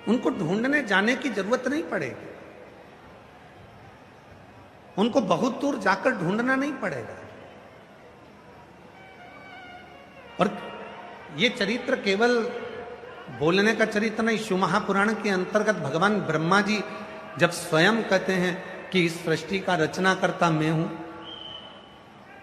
उनको ढूंढने जाने की जरूरत नहीं पड़ेगी, उनको बहुत दूर जाकर ढूंढना नहीं पड़ेगा। और ये चरित्र केवल बोलने का चरित्र नहीं, शिव महापुराण के अंतर्गत भगवान ब्रह्मा जी जब स्वयं कहते हैं कि इस सृष्टि का रचनाकर्ता मैं हूं,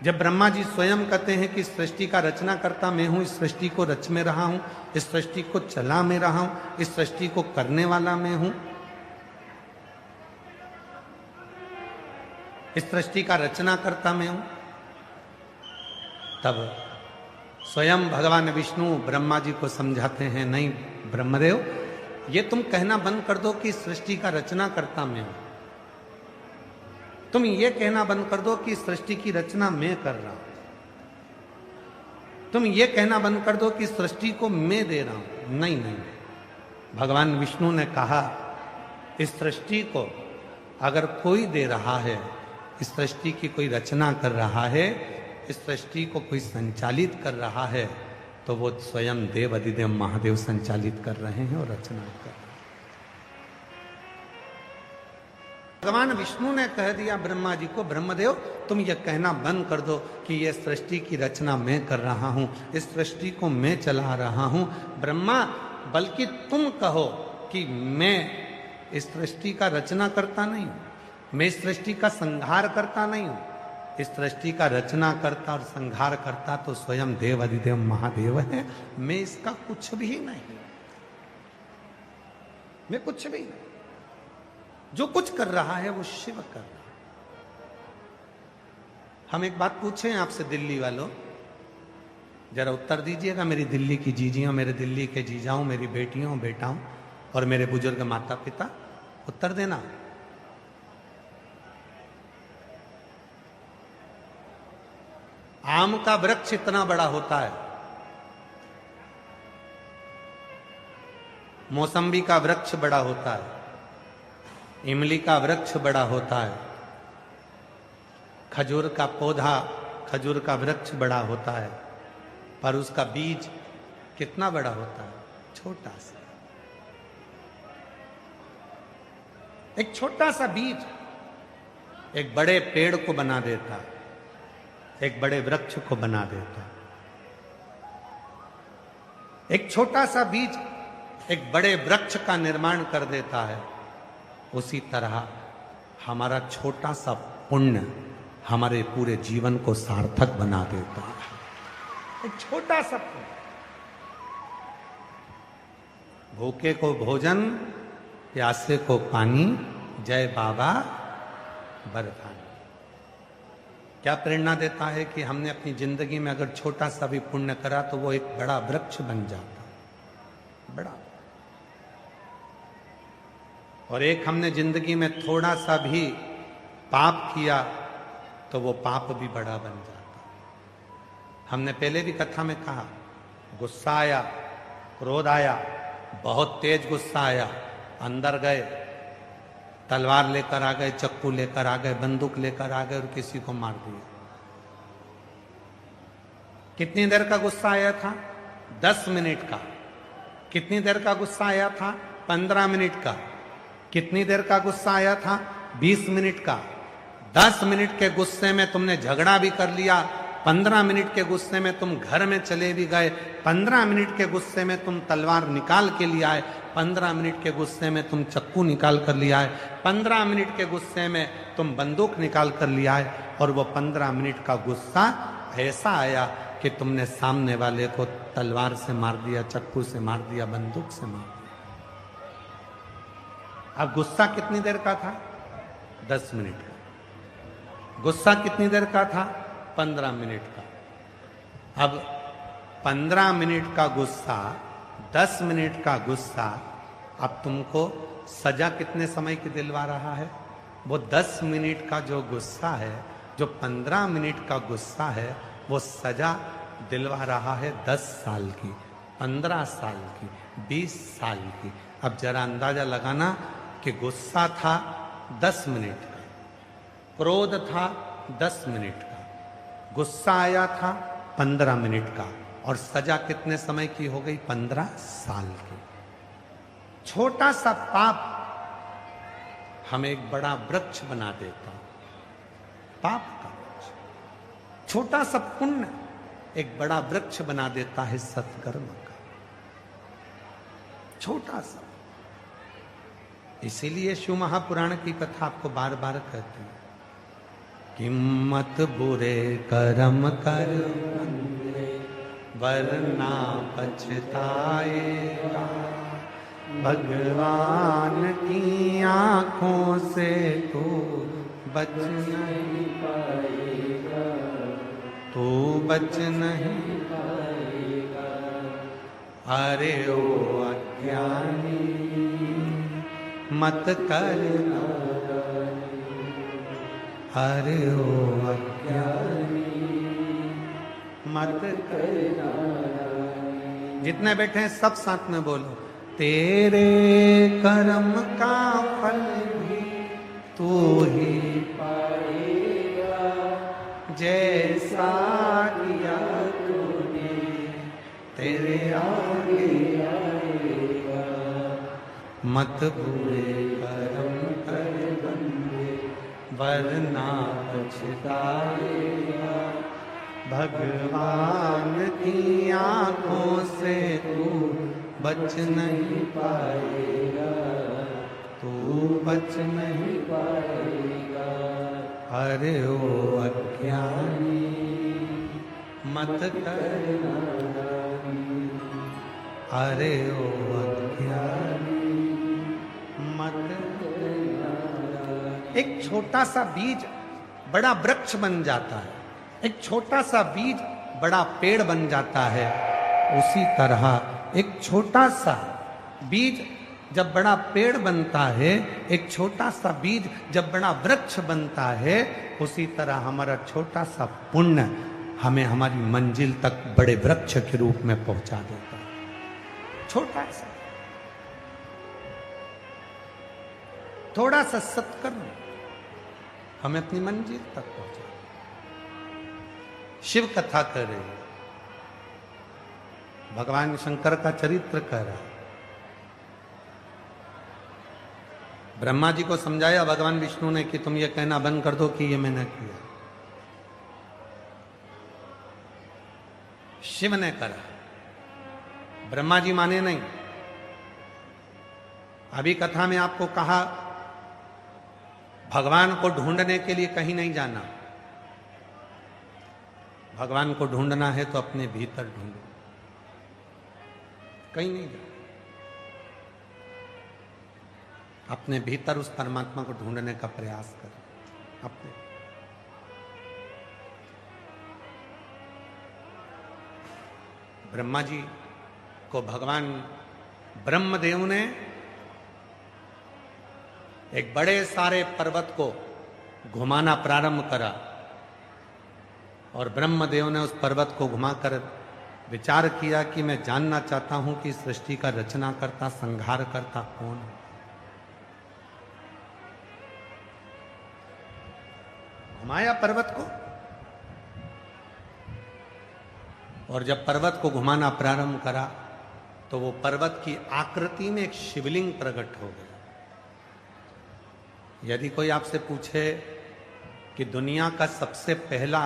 जब ब्रह्मा जी स्वयं कहते हैं कि इस सृष्टि का रचनाकर्ता मैं हूं, इस सृष्टि को रच में रहा हूं, इस सृष्टि को चला में रहा हूं, इस सृष्टि को करने वाला मैं हूं, इस सृष्टि का रचनाकर्ता मैं हूं, तब स्वयं भगवान विष्णु ब्रह्मा जी को समझाते हैं, नहीं ब्रह्मदेव, ये तुम कहना बंद कर दो कि इस सृष्टि का रचनाकर्ता मैं हूं। तुम ये कहना बंद कर दो कि सृष्टि की रचना मैं कर रहा हूं। तुम ये कहना बंद कर दो कि सृष्टि को मैं दे रहा हूं। नहीं नहीं, भगवान विष्णु ने कहा इस सृष्टि को अगर कोई दे रहा है, इस सृष्टि की कोई रचना कर रहा है, इस सृष्टि को कोई संचालित कर रहा है, तो वो स्वयं देव अधिदेव महादेव संचालित कर रहे हैं और रचना कर रहे हैं। भगवान विष्णु ने कह दिया ब्रह्मा जी को, ब्रह्मदेव तुम ये कहना बंद कर दो कि ये सृष्टि की रचना मैं कर रहा हूं, इस सृष्टि को मैं चला रहा हूं। ब्रह्मा, बल्कि तुम कहो कि मैं इस सृष्टि का रचना करता नहीं हूं, मैं इस सृष्टि का संहार करता नहीं हूं। इस सृष्टि का रचना करता और संहार करता तो स्वयं देव अधिदेव महादेव है, मैं इसका कुछ भी नहीं, मैं कुछ भी नहीं। जो कुछ कर रहा है वो शिव कर रहा है। हम एक बात पूछें आपसे दिल्ली वालों, जरा उत्तर दीजिएगा, मेरी दिल्ली की जीजियों, मेरे दिल्ली के जीजाओं, मेरी बेटियों बेटाओं और मेरे बुजुर्ग माता पिता, उत्तर देना। आम का वृक्ष इतना बड़ा होता है, मौसम्बी का वृक्ष बड़ा होता है, इमली का वृक्ष बड़ा होता है, खजूर का पौधा, खजूर का वृक्ष बड़ा होता है, पर उसका बीज कितना बड़ा होता है? छोटा सा। एक छोटा सा बीज एक बड़े पेड़ को बना देता है, एक बड़े वृक्ष को बना देता है। एक छोटा सा बीज एक बड़े वृक्ष का निर्माण कर देता है। उसी तरह हमारा छोटा सा पुण्य हमारे पूरे जीवन को सार्थक बना देता है। एक छोटा सा पुण्य, भूखे को भोजन, प्यासे को पानी, जय बाबा बरदानी। क्या प्रेरणा देता है कि हमने अपनी जिंदगी में अगर छोटा सा भी पुण्य करा तो वो एक बड़ा वृक्ष बन जाता, बड़ा। और एक हमने जिंदगी में थोड़ा सा भी पाप किया तो वो पाप भी बड़ा बन जाता। हमने पहले भी कथा में कहा, गुस्सा आया, क्रोध आया, बहुत तेज गुस्सा आया, अंदर गए, तलवार लेकर आ गए, चक्कू लेकर आ गए, बंदूक लेकर आ गए और किसी को मार दिया। कितनी देर का गुस्सा आया था? 10 मिनट का। कितनी देर का गुस्सा आया था? 15 मिनट का। कितनी देर का गुस्सा आया था? 20 मिनट का। 10 मिनट के गुस्से में तुमने झगड़ा भी कर लिया, 15 मिनट के गुस्से में तुम घर में चले भी गए, 15 मिनट के गुस्से में तुम तलवार निकाल के लिए आए, 15 मिनट के गुस्से में तुम चक्कू निकाल कर लिया आए, 15 मिनट के गुस्से में तुम बंदूक निकाल कर लिया आए, और वो 15 मिनट का गुस्सा ऐसा आया कि तुमने सामने वाले को तलवार से मार दिया, चक्कू से मार दिया, बंदूक से मार दिया। अब गुस्सा कितनी देर का था? 10 मिनट का। गुस्सा कितनी देर का था? 15 मिनट का। अब 15 मिनट का गुस्सा, 10 मिनट का गुस्सा, अब तुमको सजा कितने समय की दिलवा रहा है? वो 10 मिनट का जो गुस्सा है, जो 15 मिनट का गुस्सा है, वो सजा दिलवा रहा है 10 साल की, 15 साल की, 20 साल की। अब जरा अंदाजा लगाना कि गुस्सा था 10 मिनट का, क्रोध था 10 मिनट का, गुस्सा आया था 15 मिनट का, और सजा कितने समय की हो गई? 15 साल की। छोटा सा पाप हमें एक बड़ा वृक्ष बना देता। पाप का वृक्ष, छोटा सा पुण्य एक बड़ा वृक्ष बना देता है सत्कर्म का, छोटा सा। इसीलिए शिव महापुराण की कथा आपको बार बार कहती है कि मत बुरे कर्म कर वरना पछताएगा, भगवान की आंखों से तू बच नहीं पाएगा, तू बच नहीं पाएगा। अरे ओ अज्ञानी मत करना, अरे ओ अज्ञानी मत करना। जितने बैठे हैं सब साथ में बोलो, तेरे कर्म का फल भी तू ही पाएगा, जैसा किया तूने तेरे आगे आएगा। मत बुरे कर्म कर बंदे वरना पछताएगा, भगवान की आंखों से तू बच नहीं पाएगा, तू बच नहीं पाएगा। अरे ओ अज्ञानी मत करना, अरे ओ अज्ञानी मत करना। एक छोटा सा बीज बड़ा वृक्ष बन जाता है, एक छोटा सा बीज बड़ा पेड़ बन जाता है। उसी तरह एक छोटा सा बीज जब बड़ा पेड़ बनता है, एक छोटा सा बीज जब बड़ा वृक्ष बनता है, उसी तरह हमारा छोटा सा पुण्य हमें हमारी मंजिल तक बड़े वृक्ष के रूप में पहुंचा देता है। छोटा सा, थोड़ा सा सत्कर्म हमें अपनी मंजिल तक पहुंचा। शिव कथा कर रही है, भगवान शंकर का चरित्र कह रहा है। ब्रह्मा जी को समझाया भगवान विष्णु ने कि तुम ये कहना बंद कर दो कि ये मैंने किया। शिव ने करा, ब्रह्मा जी माने नहीं। अभी कथा में आपको कहा भगवान को ढूंढने के लिए कहीं नहीं जाना, भगवान को ढूंढना है तो अपने भीतर ढूंढो, कहीं नहीं जाना। अपने भीतर उस परमात्मा को ढूंढने का प्रयास करो। अपने ब्रह्मा जी को भगवान ब्रह्मदेव ने एक बड़े सारे पर्वत को घुमाना प्रारंभ करा और ब्रह्मदेव ने उस पर्वत को घुमाकर विचार किया कि मैं जानना चाहता हूं कि सृष्टि का रचना करता, संहार करता कौन है। घुमाया पर्वत को, और जब पर्वत को घुमाना प्रारंभ करा तो वो पर्वत की आकृति में एक शिवलिंग प्रकट हो गया। यदि कोई आपसे पूछे कि दुनिया का सबसे पहला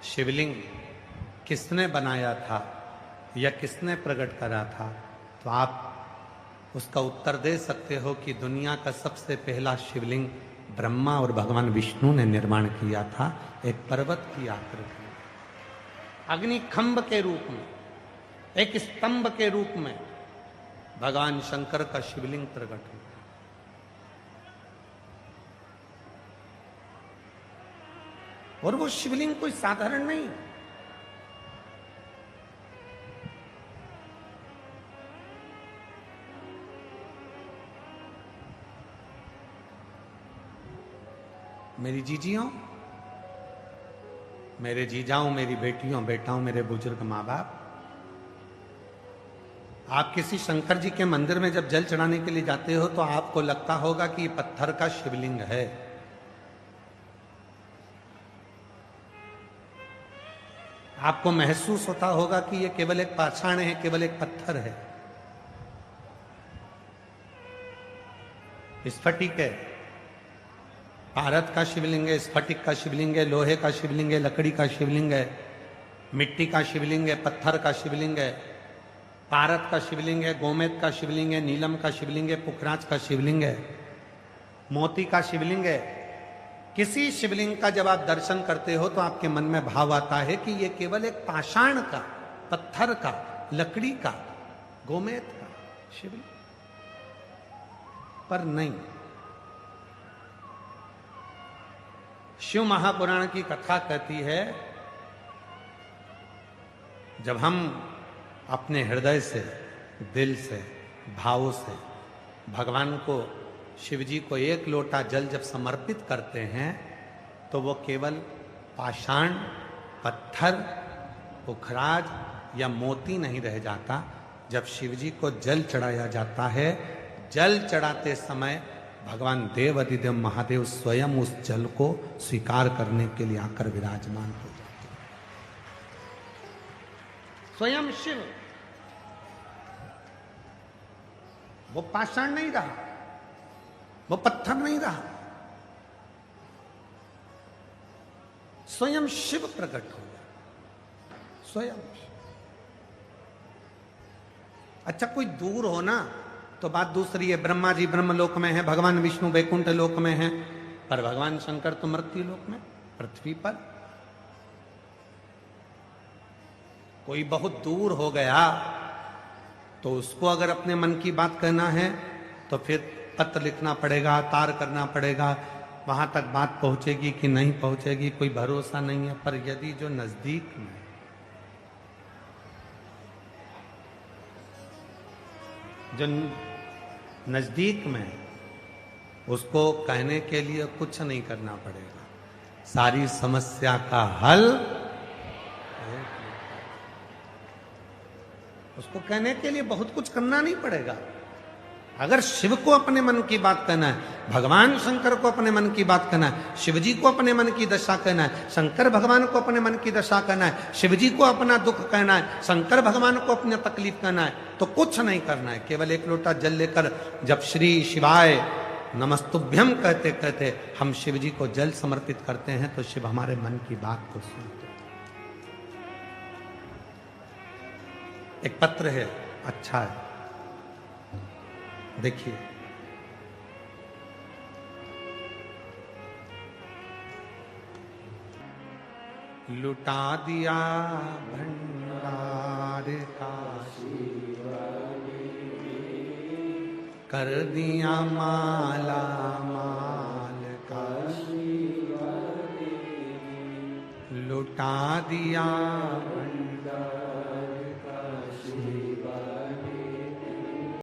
शिवलिंग किसने बनाया था या किसने प्रकट करा था, तो आप उसका उत्तर दे सकते हो कि दुनिया का सबसे पहला शिवलिंग ब्रह्मा और भगवान विष्णु ने निर्माण किया था, एक पर्वत की आकृति, अग्निखंभ के रूप में, एक स्तंभ के रूप में भगवान शंकर का शिवलिंग प्रकट हुआ। और वो शिवलिंग कोई साधारण नहीं, मेरी जीजियों, मेरे जीजाओं, मेरी बेटियों, बेटाओं, मेरे बुजुर्ग माँ बाप, आप किसी शंकर जी के मंदिर में जब जल चढ़ाने के लिए जाते हो तो आपको लगता होगा कि ये पत्थर का शिवलिंग है। आपको महसूस होता होगा कि ये केवल एक पाषाण है, केवल एक पत्थर है। स्फटिक है, पारद का शिवलिंग है, स्फटिक का शिवलिंग है, लोहे का शिवलिंग है, लकड़ी का शिवलिंग है, मिट्टी का शिवलिंग है, पत्थर का शिवलिंग है, पारद का शिवलिंग है, गोमेद का शिवलिंग है, नीलम का शिवलिंग है, पुखराज का शिवलिंग है, मोती का शिवलिंग है। किसी शिवलिंग का जब आप दर्शन करते हो तो आपके मन में भाव आता है कि यह केवल एक पाषाण का, पत्थर का, लकड़ी का, गोमेद का शिवलिंग, पर नहीं। शिव महापुराण की कथा कहती है, जब हम अपने हृदय से, दिल से, भाव से भगवान को, शिव जी को एक लोटा जल जब समर्पित करते हैं तो वो केवल पाषाण, पत्थर, पुखराज या मोती नहीं रह जाता। जब शिव जी को जल चढ़ाया जाता है, जल चढ़ाते समय भगवान देव अधिदेव महादेव स्वयं उस जल को स्वीकार करने के लिए आकर विराजमान हो जाते हैं। स्वयं शिव, वो पाषाण नहीं रहा, वो पत्थर नहीं रहा, स्वयं शिव प्रकट हो गया, स्वयं। अच्छा, कोई दूर हो ना तो बात दूसरी है, ब्रह्मा जी ब्रह्मलोक में है, भगवान विष्णु वैकुंठ लोक में है, पर भगवान शंकर तो मृत्यु लोक में, पृथ्वी पर। कोई बहुत दूर हो गया तो उसको अगर अपने मन की बात कहना है तो फिर पत्र लिखना पड़ेगा, तार करना पड़ेगा, वहां तक बात पहुंचेगी कि नहीं पहुंचेगी कोई भरोसा नहीं है। पर यदि जो नजदीक में, जो नजदीक में, उसको कहने के लिए कुछ नहीं करना पड़ेगा, सारी समस्या का हल उसको कहने के लिए बहुत कुछ करना नहीं पड़ेगा। अगर शिव को अपने मन की बात कहना है, भगवान शंकर को अपने मन की बात कहना है, शिव जी को अपने मन की दशा कहना है, शंकर भगवान को अपने मन की दशा कहना है, शिव जी को अपना दुख कहना है, शंकर भगवान को अपनी तकलीफ कहना है, तो कुछ नहीं करना है। केवल एक लोटा जल लेकर जब श्री शिवाय नमस्तुभ्यम कहते कहते हम शिव जी को जल समर्पित करते हैं तो शिव हमारे मन की बात को सुनते। एक पत्र है, अच्छा है, देखिए। लुटा दिया भंडार का कर दिया माला माल का, लुटा दिया भंडार